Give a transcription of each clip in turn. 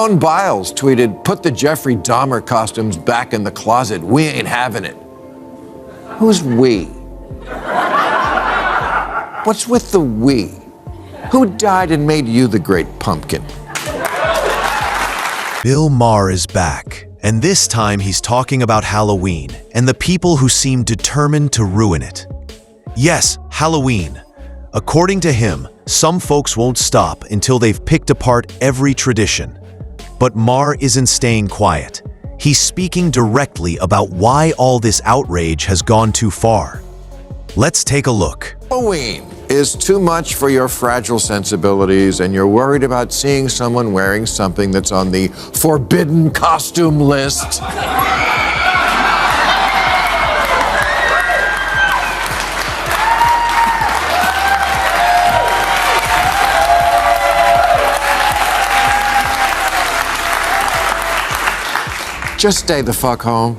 Simone Biles tweeted, "Put the Jeffrey Dahmer costumes back in the closet. We ain't having it." Who's we? What's with the we? Who died and made you the great pumpkin? Bill Maher is back, and this time he's talking about Halloween and the people who seem determined to ruin it. Yes, Halloween. According to him, some folks won't stop until they've picked apart every tradition. But Maher isn't staying quiet. He's speaking directly about why all this outrage has gone too far. Let's take a look. Halloween is too much for your fragile sensibilities, and you're worried about seeing someone wearing something that's on the forbidden costume list. Just stay the fuck home.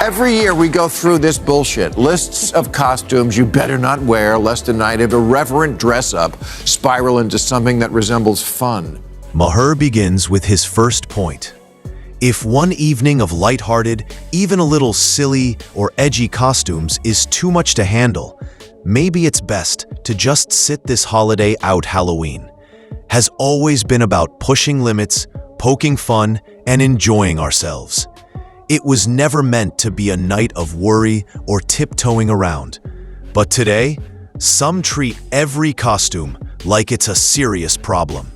Every year we go through this bullshit. Lists of costumes you better not wear, lest a night of irreverent dress-up spiral into something that resembles fun. Maher begins with his first point. If one evening of lighthearted, even a little silly or edgy costumes is too much to handle, maybe it's best to just sit this holiday out. Halloween has always been about pushing limits, poking fun, and enjoying ourselves. It was never meant to be a night of worry or tiptoeing around. But today, some treat every costume like it's a serious problem.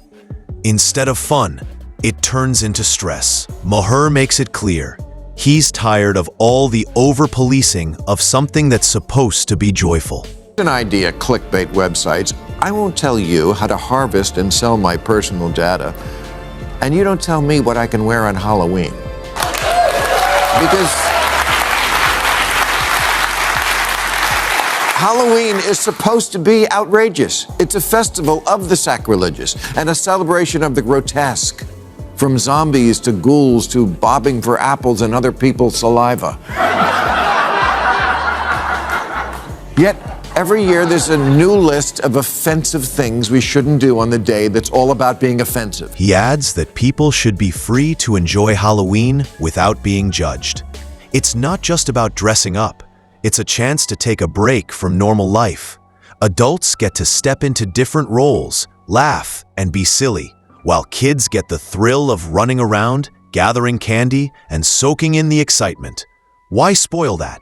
Instead of fun, it turns into stress. Maher makes it clear he's tired of all the over-policing of something that's supposed to be joyful. An idea, clickbait websites. I won't tell you how to harvest and sell my personal data, and you don't tell me what I can wear on Halloween. Because Halloween is supposed to be outrageous. It's a festival of the sacrilegious and a celebration of the grotesque, from zombies to ghouls to bobbing for apples and other people's saliva. Yet, every year there's a new list of offensive things we shouldn't do on the day that's all about being offensive. He adds that people should be free to enjoy Halloween without being judged. It's not just about dressing up. It's a chance to take a break from normal life. Adults get to step into different roles, laugh, and be silly, while kids get the thrill of running around, gathering candy, and soaking in the excitement. Why spoil that?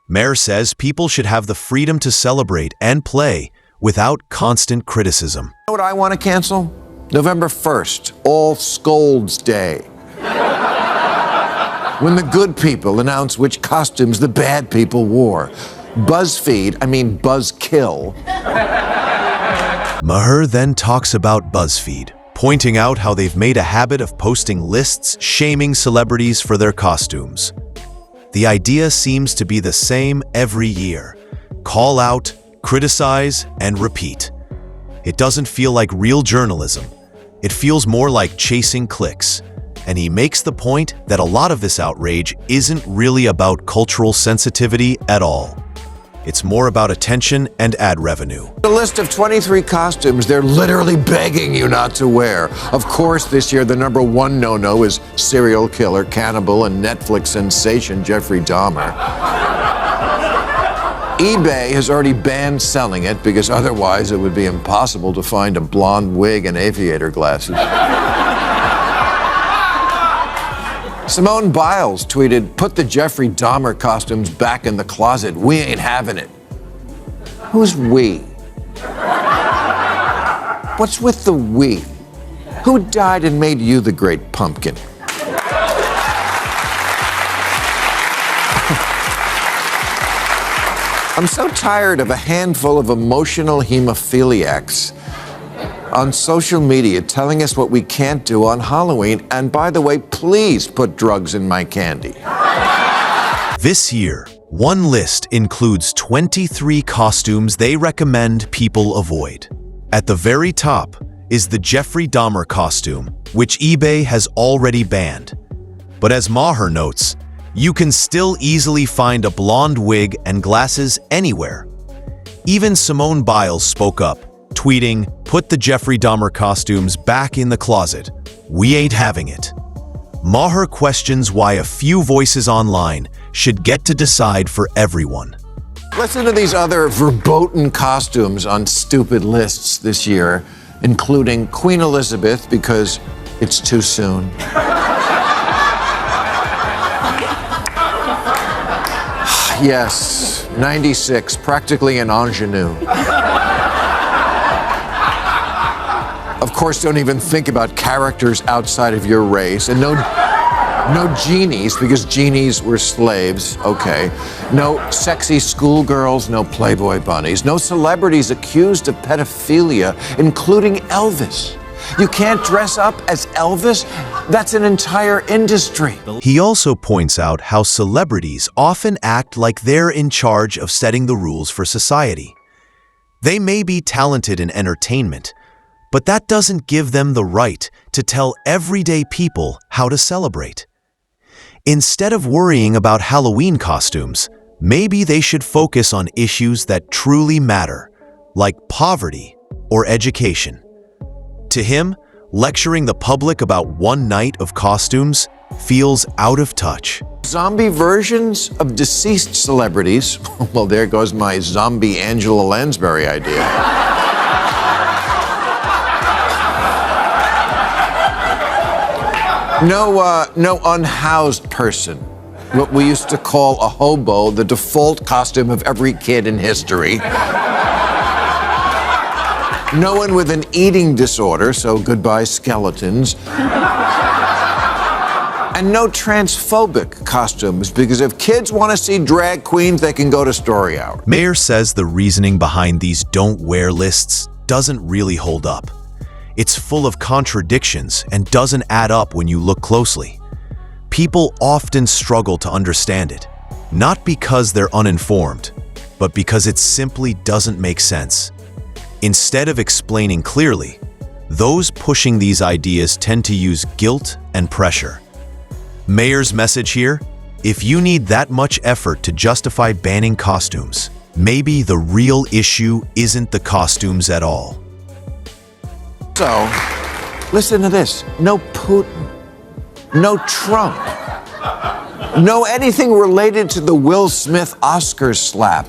Maher says people should have the freedom to celebrate and play without constant criticism. You know what I want to cancel? November 1st, All Scolds Day. When the good people announce which costumes the bad people wore. Buzzkill. Maher then talks about BuzzFeed, pointing out how they've made a habit of posting lists shaming celebrities for their costumes. The idea seems to be the same every year. Call out, criticize, and repeat. It doesn't feel like real journalism. It feels more like chasing clicks. And he makes the point that a lot of this outrage isn't really about cultural sensitivity at all. It's more about attention and ad revenue. A list of 23 costumes they're literally begging you not to wear. Of course, this year the number one no-no is serial killer, cannibal, and Netflix sensation Jeffrey Dahmer. eBay has already banned selling it because otherwise it would be impossible to find a blonde wig and aviator glasses. Simone Biles tweeted, "Put the Jeffrey Dahmer costumes back in the closet. We ain't having it." Who's we? What's with the we? Who died and made you the great pumpkin? I'm so tired of a handful of emotional hemophiliacs on social media telling us what we can't do on Halloween. And by the way, please put drugs in my candy. This year, one list includes 23 costumes they recommend people avoid. At the very top is the Jeffrey Dahmer costume, which eBay has already banned. But as Maher notes, you can still easily find a blonde wig and glasses anywhere. Even Simone Biles spoke up, tweeting tweeting, "Put the Jeffrey Dahmer costumes back in the closet. We ain't having it." Maher questions why a few voices online should get to decide for everyone. Listen to these other verboten costumes on stupid lists this year, including Queen Elizabeth because it's too soon. Yes, 96, practically an ingenue. Of course, don't even think about characters outside of your race. And no genies, because genies were slaves, okay. No sexy schoolgirls, no Playboy bunnies. No celebrities accused of pedophilia, including Elvis. You can't dress up as Elvis? That's an entire industry. He also points out how celebrities often act like they're in charge of setting the rules for society. They may be talented in entertainment, but that doesn't give them the right to tell everyday people how to celebrate. Instead of worrying about Halloween costumes, maybe they should focus on issues that truly matter, like poverty or education. To him, lecturing the public about one night of costumes feels out of touch. Zombie versions of deceased celebrities. Well, there goes my zombie Angela Lansbury idea. No unhoused person. What we used to call a hobo, the default costume of every kid in history. No one with an eating disorder, so goodbye skeletons. And no transphobic costumes, because if kids want to see drag queens, they can go to Story Hour. Maher says the reasoning behind these don't wear lists doesn't really hold up. It's full of contradictions and doesn't add up when you look closely. People often struggle to understand it, not because they're uninformed, but because it simply doesn't make sense. Instead of explaining clearly, those pushing these ideas tend to use guilt and pressure. Maher's message here: if you need that much effort to justify banning costumes, maybe the real issue isn't the costumes at all. So, listen to this. No Putin, no Trump, no anything related to the Will Smith Oscar slap.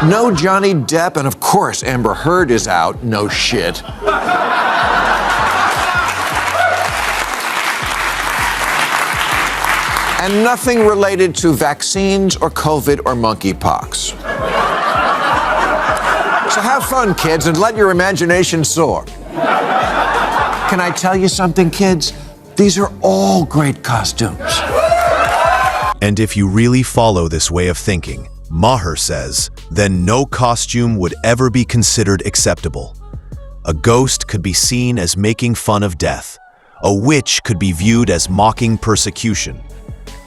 No Johnny Depp, and of course Amber Heard is out, no shit. And nothing related to vaccines or COVID or monkeypox. So have fun, kids, and let your imagination soar. Can I tell you something, kids? These are all great costumes. And if you really follow this way of thinking, Maher says, then no costume would ever be considered acceptable. A ghost could be seen as making fun of death. A witch could be viewed as mocking persecution.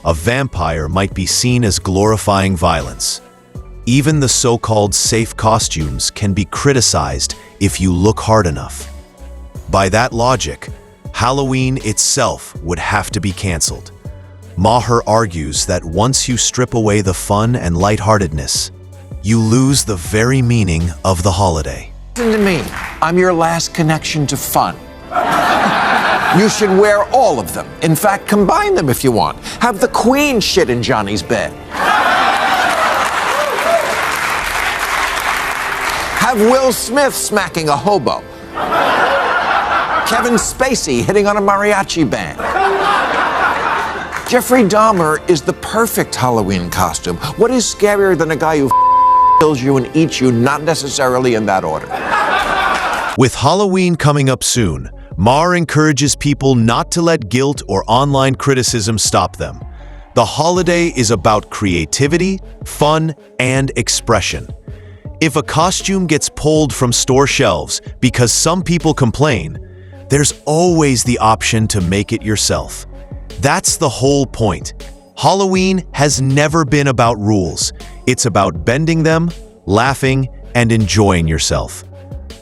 A vampire might be seen as glorifying violence. Even the so-called safe costumes can be criticized if you look hard enough. By that logic, Halloween itself would have to be canceled. Maher argues that once you strip away the fun and lightheartedness, you lose the very meaning of the holiday. Listen to me. I'm your last connection to fun. You should wear all of them. In fact, combine them if you want. Have the Queen shit in Johnny's bed. Have Will Smith smacking a hobo. Kevin Spacey hitting on a mariachi band. Jeffrey Dahmer is the perfect Halloween costume. What is scarier than a guy who kills you and eats you, not necessarily in that order? With Halloween coming up soon, Maher encourages people not to let guilt or online criticism stop them. The holiday is about creativity, fun, and expression. If a costume gets pulled from store shelves because some people complain, there's always the option to make it yourself. That's the whole point. Halloween has never been about rules. It's about bending them, laughing, and enjoying yourself.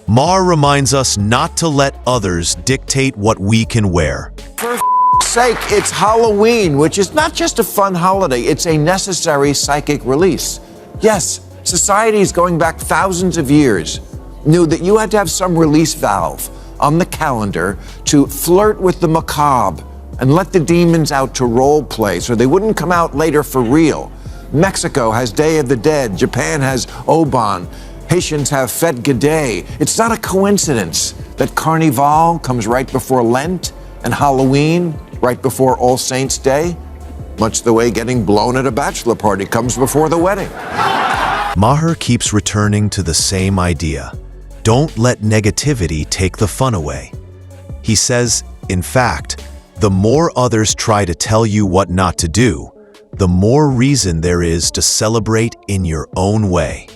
Maher reminds us not to let others dictate what we can wear. For sake, it's Halloween, which is not just a fun holiday, it's a necessary psychic release. Yes, society is going back thousands of years. knew that you had to have some release valve on the calendar to flirt with the macabre and let the demons out to role play so they wouldn't come out later for real. Mexico has Day of the Dead, Japan has Oban, Haitians have Fête Gaudet. It's not a coincidence that Carnival comes right before Lent and Halloween right before All Saints' Day, much the way getting blown at a bachelor party comes before the wedding. Maher keeps returning to the same idea. Don't let negativity take the fun away. He says, in fact, the more others try to tell you what not to do, the more reason there is to celebrate in your own way.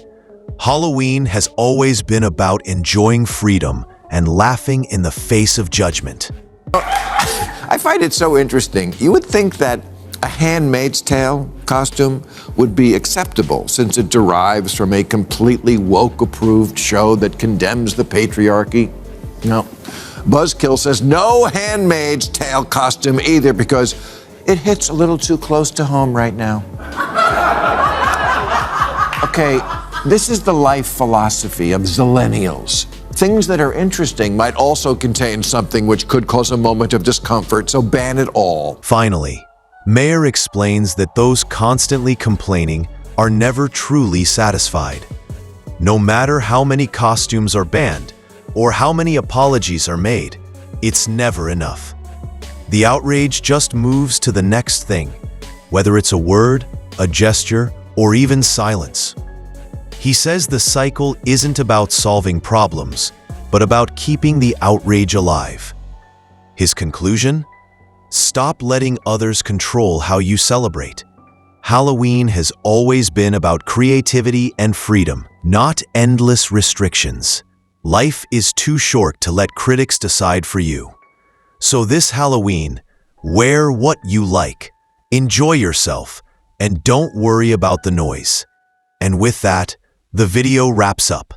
Halloween has always been about enjoying freedom and laughing in the face of judgment. I find it so interesting. You would think that a Handmaid's Tale costume would be acceptable since it derives from a completely woke-approved show that condemns the patriarchy. No. Buzzkill says no Handmaid's Tale costume either because it hits a little too close to home right now. Okay, this is the life philosophy of zillennials. Things that are interesting might also contain something which could cause a moment of discomfort, so ban it all. Finally, Maher explains that those constantly complaining are never truly satisfied. No matter how many costumes are banned or how many apologies are made, it's never enough. The outrage just moves to the next thing, whether it's a word, a gesture, or even silence. He says the cycle isn't about solving problems, but about keeping the outrage alive. His conclusion? Stop letting others control how you celebrate. Halloween has always been about creativity and freedom, not endless restrictions. Life is too short to let critics decide for you. So this Halloween, wear what you like, enjoy yourself, and don't worry about the noise. And with that, the video wraps up.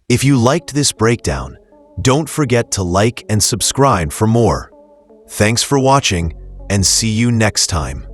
If you liked this breakdown, don't forget to like and subscribe for more. Thanks for watching, and see you next time.